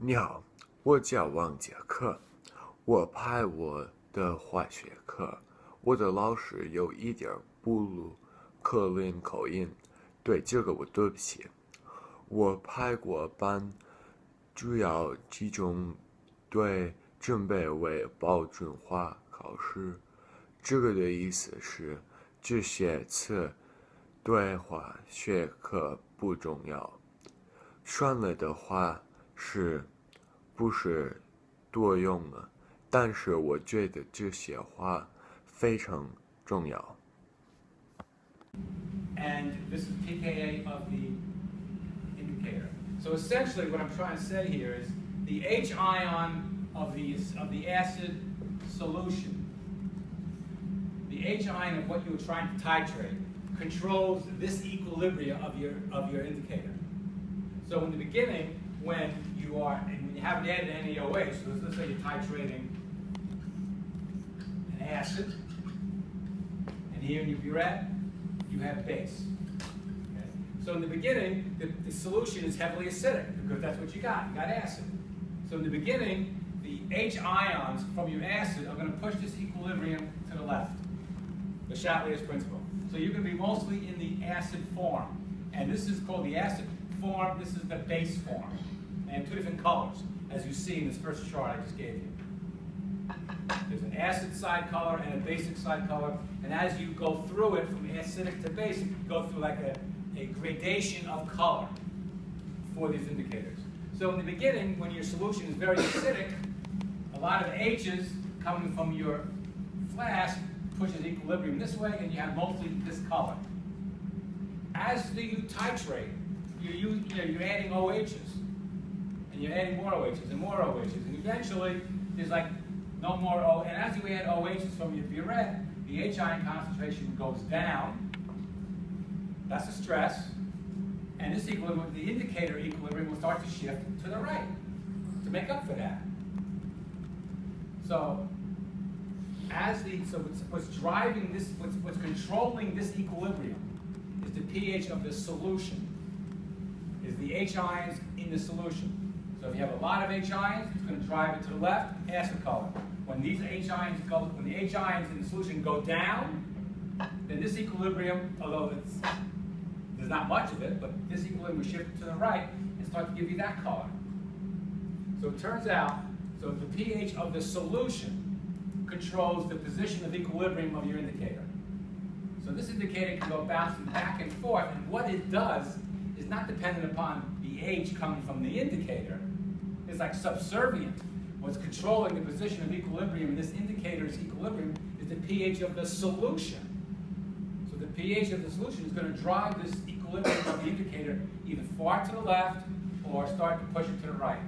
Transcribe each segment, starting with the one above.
你好，我叫王杰克，我拍我的化学课，我的老师有一点布鲁克林口音，对这个我对不起。我拍过班，主要集中对准备为标准化考试。这个的意思是这些词对化学课不重要。选了的话是不是多用了？但是我觉得这些话非常重要。And this is pKa of the indicator. So essentially what I'm trying to say here is the H ion of the acid solution, the H ion of what you were trying to titrate, controls this equilibrium of your indicator. So in the beginning, when you haven't added any OH, so let's say you're titrating an acid, and here in your burette, you have base. Okay? So in the beginning, the solution is heavily acidic, because that's what you got acid. So in the beginning, the H ions from your acid are going to push this equilibrium to the left, the Chatelier's principle. So you're going to be mostly in the acid form, and this is called the acid form, this is the base form. They have two different colors, as you see in this first chart I just gave you. There's an acid side color and a basic side color, and as you go through it from acidic to basic, you go through like a gradation of color for these indicators. So in the beginning, when your solution is very acidic, a lot of H's coming from your flask pushes equilibrium this way, and you have mostly this color. As you titrate, you're adding OHs, and you're adding more OHs and more OHs, and eventually there's like no more O. And as you add OHs from your burette, the H ion concentration goes down. That's a stress, and this equilibrium, the indicator equilibrium, will start to shift to the right to make up for that. So what's driving this, what's controlling this equilibrium is the pH of the solution. Is the H ions in the solution. So if you have a lot of H ions, it's going to drive it to the left, acid color. When the H ions in the solution go down, then this equilibrium, although there's not much of it, but this equilibrium will shift to the right and start to give you that color. So it turns out, so the pH of the solution controls the position of equilibrium of your indicator. So this indicator can go bouncing back and forth, and what it does is not dependent upon the H coming from the indicator. It's like subservient. What's controlling the position of equilibrium in this indicator's equilibrium is the pH of the solution. So the pH of the solution is going to drive this equilibrium of the indicator either far to the left or start to push it to the right.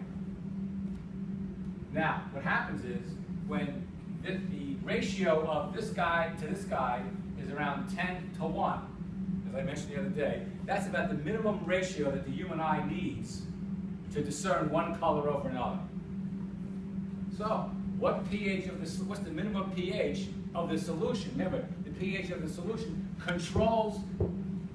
Now, what happens is when the ratio of this guy to this guy is around 10 to 1, as I mentioned the other day, that's about the minimum ratio that the human eye needs to discern one color over another. So, what's the minimum pH of the solution? Remember, the pH of the solution controls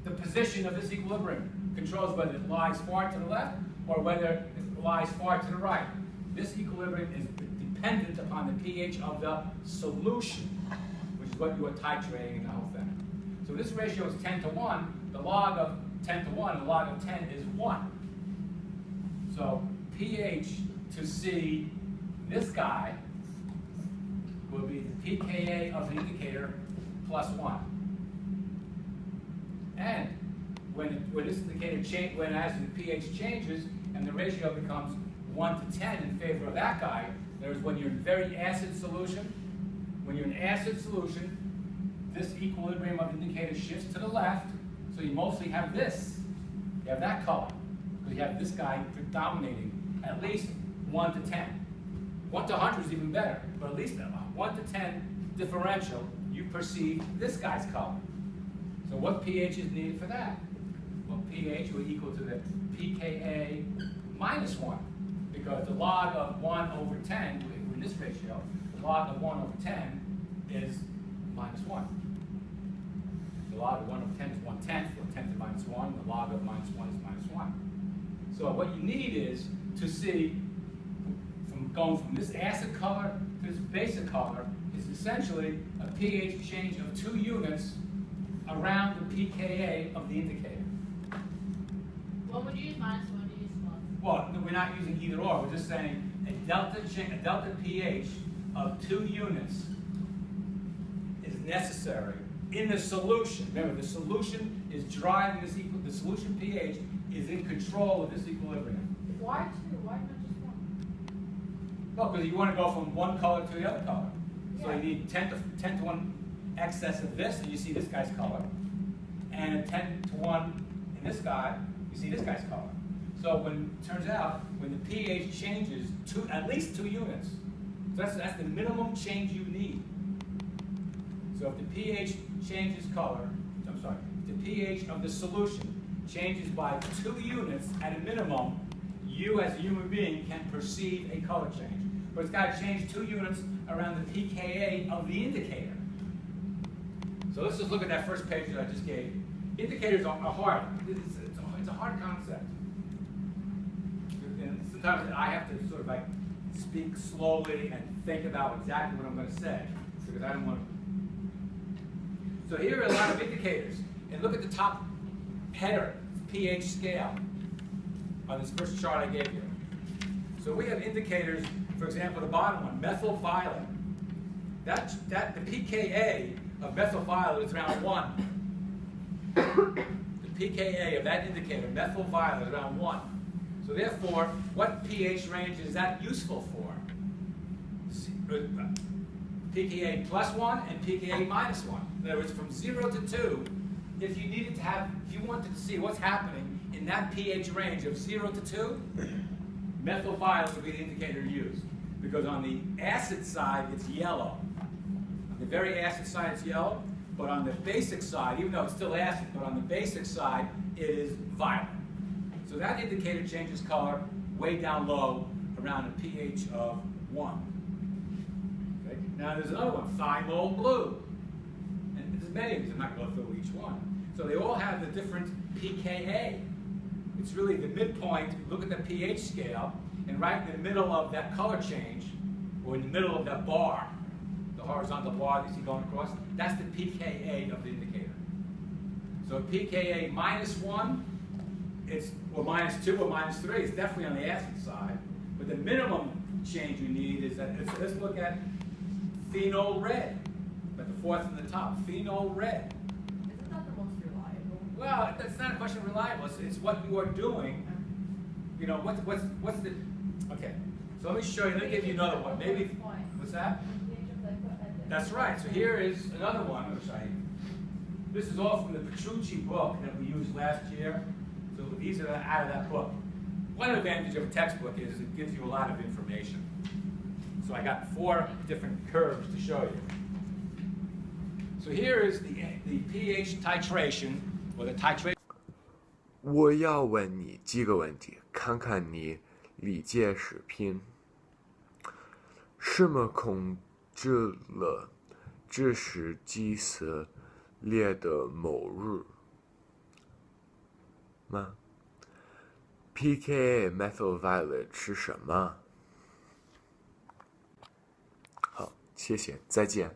the position of this equilibrium. Controls whether it lies far to the left or whether it lies far to the right. This equilibrium is dependent upon the pH of the solution, which is what you are titrating in the whole thing. So this ratio is 10 to 1. The log of 10 to 1, the log of 10 is 1. So pH to see this guy will be the pKa of the indicator plus 1. And when this indicator as the pH changes and the ratio becomes 1 to 10 in favor of that guy, there's when you're in very acid solution. When you're in acid solution, this equilibrium of the indicator shifts to the left, so you mostly have this. You have that color, because you have this guy predominating at least 1 to 10. 1 to 100 is even better, but at least 1 to 10 differential, you perceive this guy's color. So what pH is needed for that? Well, pH will equal to the pKa minus 1, because the log of 1 over 10, in this ratio, the log of 1 over 10 is minus 1. The log of 1 over 10 is 1/10, or 10 to minus 1. The log of minus 1 is minus 1. So what you need is to see going from this acid color to this basic color is essentially a pH change of 2 units around the pKa of the indicator. What would you use minus? What would you use plus? Well, no, we're not using either or. We're just saying a delta pH of 2 units is necessary in the solution. Remember, the solution is driving this the solution pH is in control of this equilibrium. Why 2? Why not just 1? Well, because you want to go from one color to the other color. So Yeah. you need 10 to 1 excess of this, and you see this guy's color. And a 10 to 1 in this guy, you see this guy's color. So when it turns out, when the pH changes at least 2 units, so that's the minimum change you need. So if the pH changes color, I'm sorry, if the pH of the solution changes by 2 units at a minimum, you as a human being can perceive a color change. But it's got to change 2 units around the pKa of the indicator. So let's just look at that first page that I just gave you. Indicators are hard. It's a hard concept. And sometimes I have to sort of like speak slowly and think about exactly what I'm going to say, because I don't want to. So here are a lot of indicators. And look at the top header, pH scale, on this first chart I gave you. So we have indicators, for example, the bottom one, methyl violet. The pKa of methyl violet is around 1. The pKa of that indicator, methyl violet, is around 1. So therefore, what pH range is that useful for? pKa plus 1 and pKa minus 1. In other words, from 0 to 2, if you wanted to see what's happening in that pH range of 0 to 2, methyl violet would be the indicator to use. Because on the acid side, it's yellow. On the very acid side, it's yellow. But on the basic side, even though it's still acid, but on the basic side, it is violet. So that indicator changes color way down low around a pH of 1. Okay? Now there's another one, thymol blue. And there's many of these, I'm not going to go through each one. So they all have the different pKa. It's really the midpoint, look at the pH scale, and right in the middle of that color change, or in the middle of that bar, the horizontal bar that you see going across, that's the pKa of the indicator. So pKa minus 1, or minus 2 or minus 3, it's definitely on the acid side. But the minimum change you need is that, let's look at phenol red, at the fourth from the top, phenol red. Isn't that the most reliable? Well, that's not a question of reliable. It's what you are doing. You know, what's the, okay. So let me show you, let me give you another one. Maybe, what's that? That's right. So here is another one. This is all from the Petrucci book that we used last year. So these are out of that book. One advantage of a textbook is it gives you a lot of information. So I got 4 different curves to show you. So here is the pH titration, or the titration. 我要问你几个问题，看看你理解视频。什么控制了这是几撕裂的末日吗 ？pKa methyl violet 是什么？好，谢谢，再见。